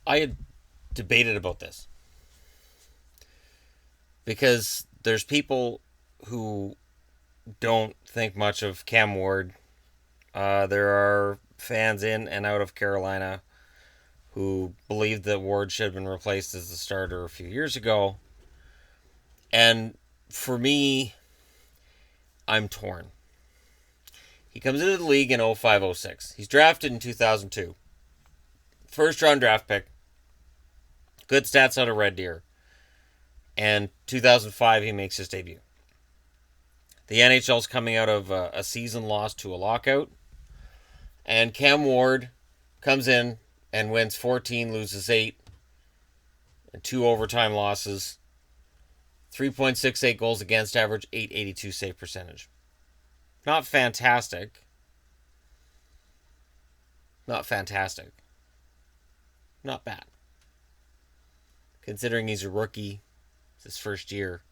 I had debated about this because there's people who don't think much of Cam Ward. There are fans in and out of Carolina who believe that Ward should have been replaced as the starter a few years ago. And for me, I'm torn. He comes into the league in 05-06. He's drafted in 2002. First round draft pick. Good stats out of Red Deer. And 2005, he makes his debut. The NHL's coming out of a season loss to a lockout. And Cam Ward comes in and wins 14, loses 8, and 2 overtime losses. 3.68 goals against average, 882 save percentage. Not fantastic. Not fantastic. Not bad. Considering he's a rookie, it's his first year.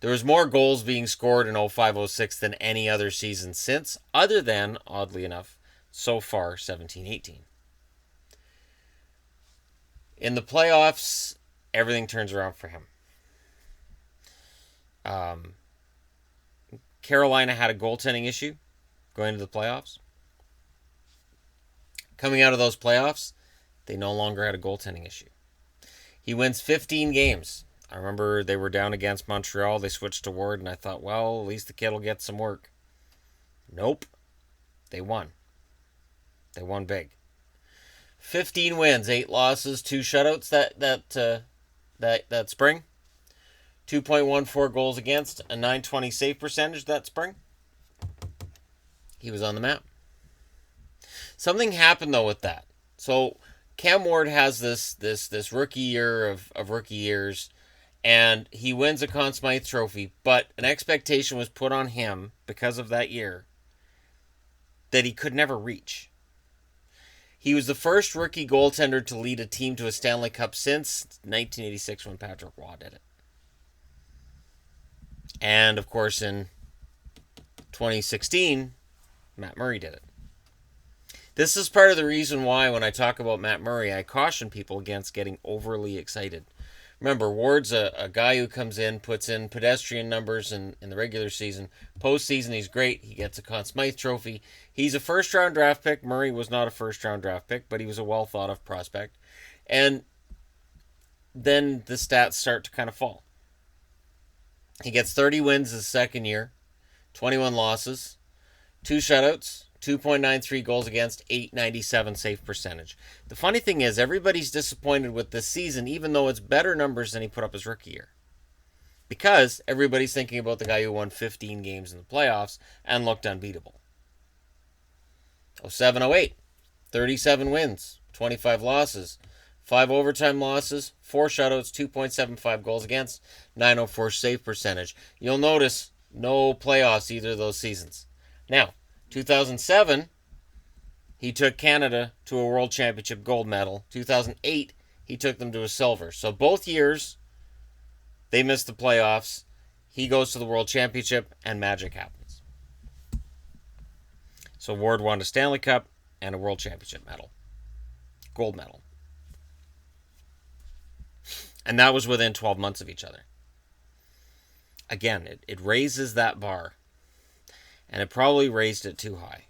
There was more goals being scored in 05-06 than any other season since, other than, oddly enough, so far 17-18. In the playoffs, everything turns around for him. Carolina had a goaltending issue going into the playoffs. Coming out of those playoffs, they no longer had a goaltending issue. He wins 15 games. I remember they were down against Montreal. They switched to Ward, and I thought, well, at least the kid will get some work. Nope. They won. They won big. 15 wins, 8 losses, 2 shutouts that spring. 2.14 goals against, a 920 save percentage that spring. He was on the map. Something happened though with that. So Cam Ward has this rookie year of rookie years, and he wins a Conn Smythe Trophy, but an expectation was put on him because of that year that he could never reach. He was the first rookie goaltender to lead a team to a Stanley Cup since 1986 when Patrick Waugh did it. And, of course, in 2016, Matt Murray did it. This is part of the reason why when I talk about Matt Murray, I caution people against getting overly excited. Remember, Ward's a guy who comes in, puts in pedestrian numbers in the regular season. Postseason, he's great. He gets a Conn Smythe Trophy. He's a first-round draft pick. Murray was not a first-round draft pick, but he was a well-thought-of prospect. And then the stats start to kind of fall. He gets 30 wins his second year, 21 losses, 2 shutouts, 2.93 goals against, 897 save percentage. The funny thing is, everybody's disappointed with this season, even though it's better numbers than he put up his rookie year. Because everybody's thinking about the guy who won 15 games in the playoffs and looked unbeatable. 07-08, 37 wins, 25 losses, 5 overtime losses, 4 shutouts, 2.75 goals against, 904 save percentage. You'll notice no playoffs either of those seasons. Now, 2007, he took Canada to a World Championship gold medal. 2008, he took them to a silver. So both years, they missed the playoffs. He goes to the World Championship, and magic happens. So Ward won a Stanley Cup and a World Championship medal. Gold medal. And that was within 12 months of each other. Again, it raises that bar. And it probably raised it too high.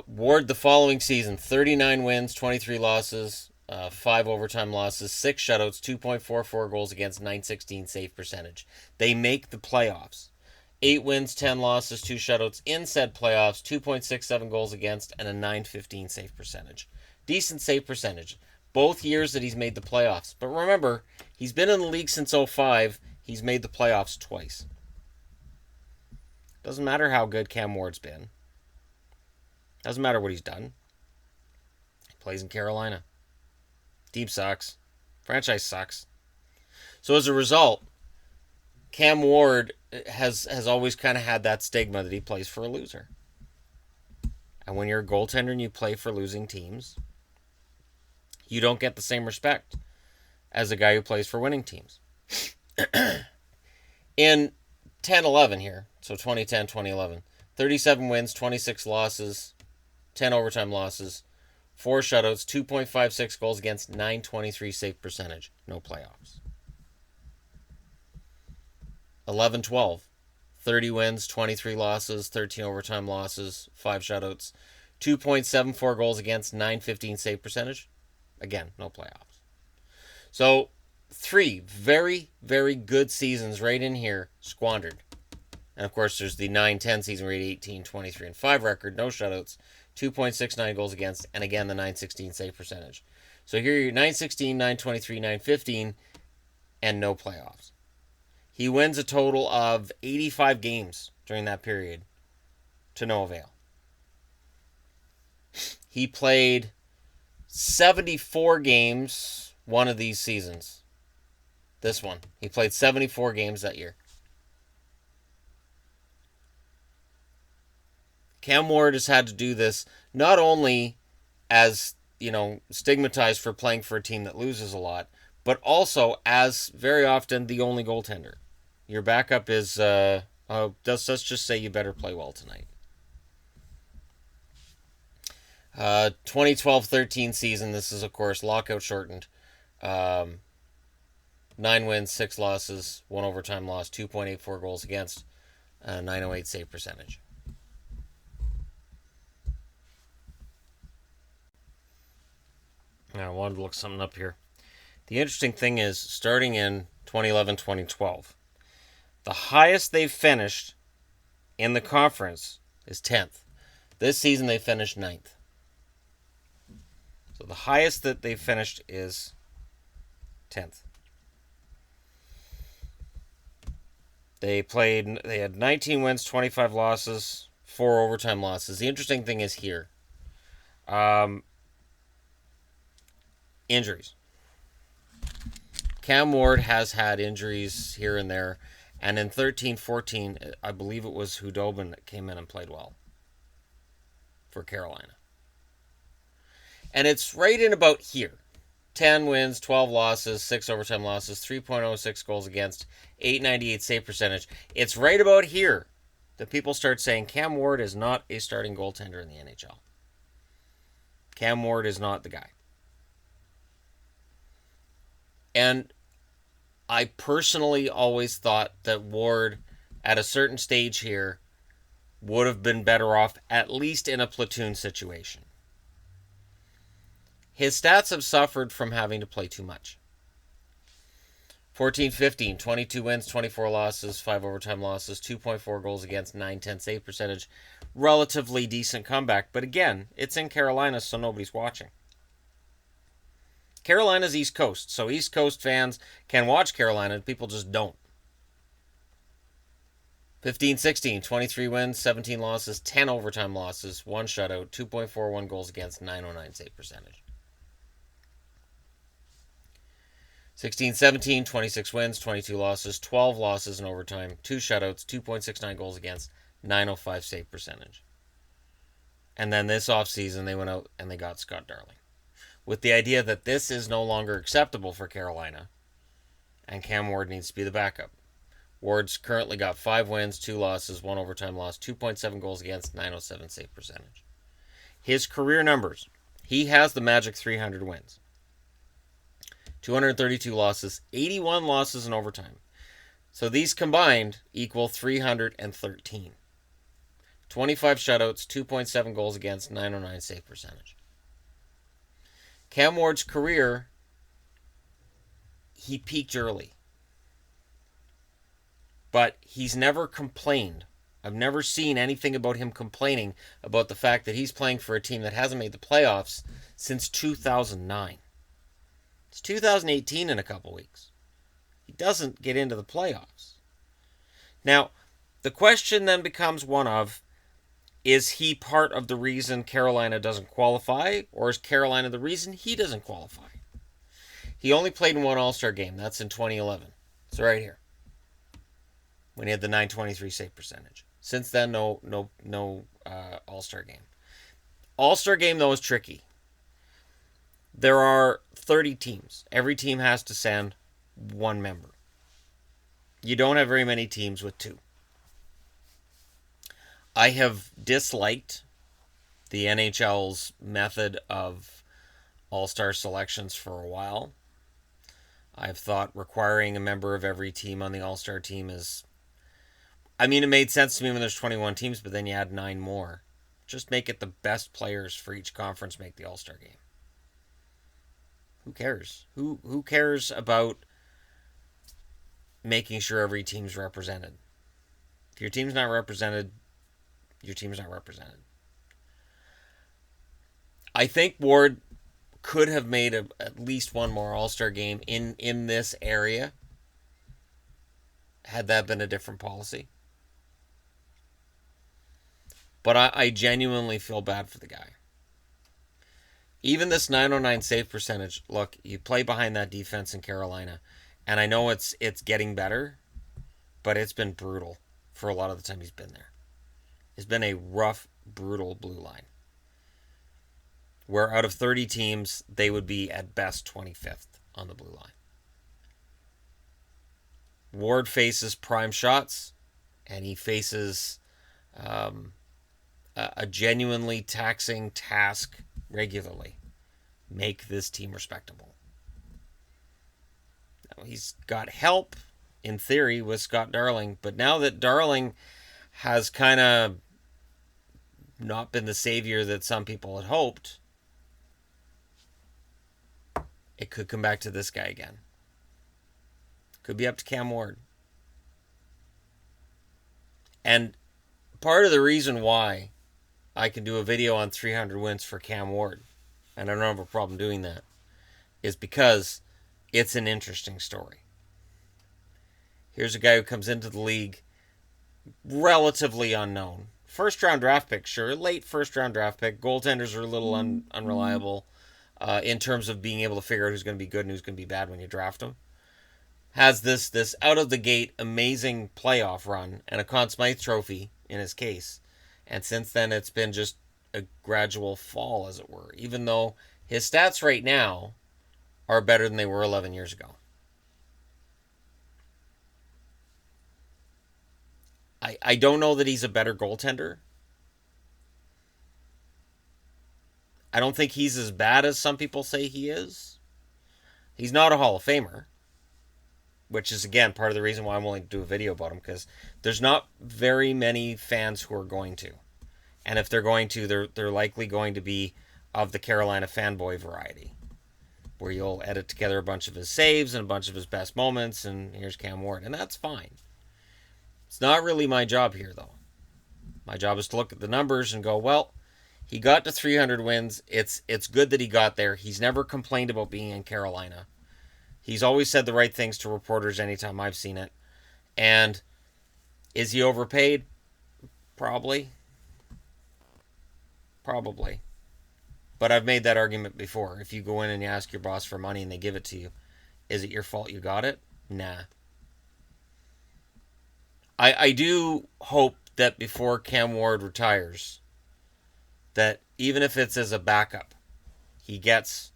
Ward the following season, 39 wins, 23 losses, 5 overtime losses, 6 shutouts, 2.44 goals against, 916 save percentage. They make the playoffs. 8 wins, 10 losses, 2 shutouts in said playoffs, 2.67 goals against, and a 915 save percentage. Decent save percentage. Both years that he's made the playoffs. But remember, he's been in the league since 05. He's made the playoffs twice. Doesn't matter how good Cam Ward's been. Doesn't matter what he's done. He plays in Carolina. Team sucks. Franchise sucks. So as a result, Cam Ward has always kind of had that stigma that he plays for a loser. And when you're a goaltender and you play for losing teams, you don't get the same respect as a guy who plays for winning teams. In 10-11 here, so 2010-2011, 37 wins, 26 losses, 10 overtime losses, 4 shutouts, 2.56 goals against, 923 save percentage. No playoffs. 11-12. 30 wins, 23 losses, 13 overtime losses, 5 shutouts, 2.74 goals against, 915 save percentage. Again, no playoffs. So, 3 very, very good seasons right in here squandered. And of course, there's the 9-10 season where he had 18, 23, and 5 record, no shutouts, 2.69 goals against, and again the 916 save percentage. So here you're 916, 923, 915, and no playoffs. He wins a total of 85 games during that period to no avail. He played 74 games one of these seasons. This one. He played 74 games that year. Cam Ward has had to do this not only as, stigmatized for playing for a team that loses a lot, but also as very often the only goaltender. Your backup is, let's just say you better play well tonight. 2012-13 season, this is, of course, lockout shortened. 9 wins, 6 losses, 1 overtime loss, 2.84 goals against, 908 save percentage. I wanted to look something up here. The interesting thing is, starting in 2011-2012, the highest they've finished in the conference is 10th. This season they finished 9th. So the highest that they've finished is 10th. They had 19 wins, 25 losses, 4 overtime losses. The interesting thing is here. Injuries. Cam Ward has had injuries here and there. And in 13-14, I believe it was Hudobin that came in and played well for Carolina. And it's right in about here. 10 wins, 12 losses, 6 overtime losses, 3.06 goals against, 898 save percentage. It's right about here that people start saying Cam Ward is not a starting goaltender in the NHL. Cam Ward is not the guy. And I personally always thought that Ward, at a certain stage here, would have been better off at least in a platoon situation. His stats have suffered from having to play too much. 14-15, 22 wins, 24 losses, 5 overtime losses, 2.4 goals against, 910 save percentage. Relatively decent comeback, but again, it's in Carolina, so nobody's watching. Carolina's East Coast, so East Coast fans can watch Carolina, people just don't. 15-16, 23 wins, 17 losses, 10 overtime losses, 1 shutout, 2.41 goals against, 909 save percentage. 16-17, 26 wins, 22 losses, 12 losses in overtime, 2 shutouts, 2.69 goals against, 905 save percentage. And then this offseason, they went out and they got Scott Darling, with the idea that this is no longer acceptable for Carolina, and Cam Ward needs to be the backup. Ward's currently got 5 wins, 2 losses, 1 overtime loss, 2.7 goals against, 907 save percentage. His career numbers, he has the magic 300 wins. 232 losses, 81 losses in overtime. So these combined equal 313. 25 shutouts, 2.7 goals against, 909 save percentage. Cam Ward's career, he peaked early. But he's never complained. I've never seen anything about him complaining about the fact that he's playing for a team that hasn't made the playoffs since 2009. It's 2018 in a couple weeks. He doesn't get into the playoffs. Now, the question then becomes one of, is he part of the reason Carolina doesn't qualify, or is Carolina the reason he doesn't qualify? He only played in 1 All-Star game. That's in 2011. It's right here, when he had the 923 save percentage. Since then, no All-Star game. All-Star game, though, is tricky. There are 30 teams. Every team has to send 1 member. You don't have very many teams with 2. I have disliked the NHL's method of all-star selections for a while. I've thought requiring a member of every team on the all-star team is... I mean, it made sense to me when there's 21 teams, but then you add 9 more. Just make it the best players for each conference make the all-star game. Who cares? Who cares about making sure every team's represented? If your team's not represented, your team's not represented. I think Ward could have made at least one more all-star game in this area had that been a different policy. But I genuinely feel bad for the guy. Even this 909 save percentage, look, you play behind that defense in Carolina, and I know it's getting better, but it's been brutal for a lot of the time he's been there. It's been a rough, brutal blue line. Where out of 30 teams, they would be at best 25th on the blue line. Ward faces prime shots, and he faces a genuinely taxing task regularly. Make this team respectable. Now, he's got help, in theory, with Scott Darling, but now that Darling has kind of not been the savior that some people had hoped, it could come back to this guy again. Could be up to Cam Ward. And part of the reason why I can do a video on 300 wins for Cam Ward, and I don't have a problem doing that, is because it's an interesting story. Here's a guy who comes into the league relatively unknown. First round draft pick, sure. Late first round draft pick. Goaltenders are a little unreliable in terms of being able to figure out who's going to be good and who's going to be bad when you draft them. Has this out of the gate amazing playoff run and a Conn Smythe trophy in his case. And since then it's been just a gradual fall, as it were. Even though his stats right now are better than they were 11 years ago. I don't know that he's a better goaltender. I don't think he's as bad as some people say he is. He's not a Hall of Famer. Which is, again, part of the reason why I'm willing to do a video about him. Because there's not very many fans who are going to. And if they're going to, they're likely going to be of the Carolina fanboy variety. Where you'll edit together a bunch of his saves and a bunch of his best moments. And here's Cam Ward. And that's fine. It's not really my job here, though. My job is to look at the numbers and go, well, he got to 300 wins. It's good that he got there. He's never complained about being in Carolina. He's always said the right things to reporters anytime I've seen it. And is he overpaid? Probably. Probably. But I've made that argument before. If you go in and you ask your boss for money and they give it to you, is it your fault you got it? Nah. I do hope that before Cam Ward retires, that even if it's as a backup, he gets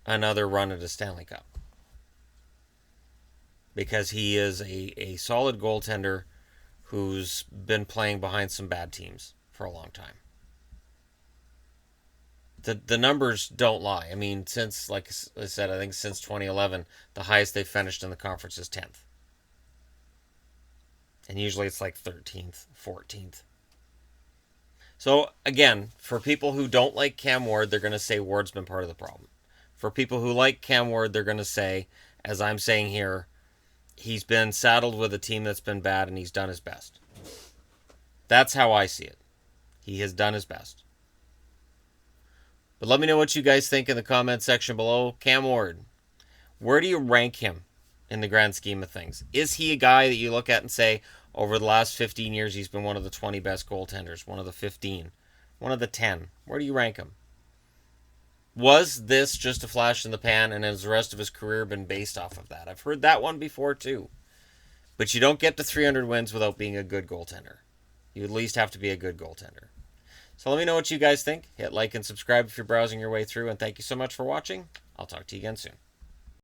another run at a Stanley Cup. Because he is a solid goaltender who's been playing behind some bad teams for a long time. The numbers don't lie. I mean, since, like I said, I think since 2011, the highest they've finished in the conference is 10th. And usually it's like 13th, 14th. So, again, for people who don't like Cam Ward, they're going to say Ward's been part of the problem. For people who like Cam Ward, they're going to say, as I'm saying here, he's been saddled with a team that's been bad and he's done his best. That's how I see it. He has done his best. But let me know what you guys think in the comment section below. Cam Ward, where do you rank him in the grand scheme of things? Is he a guy that you look at and say, over the last 15 years, he's been one of the 20 best goaltenders, one of the 15, one of the 10? Where do you rank him? Was this just a flash in the pan and has the rest of his career been based off of that? I've heard that one before too. But you don't get to 300 wins without being a good goaltender. You at least have to be a good goaltender. So let me know what you guys think. Hit like and subscribe if you're browsing your way through. And thank you so much for watching. I'll talk to you again soon.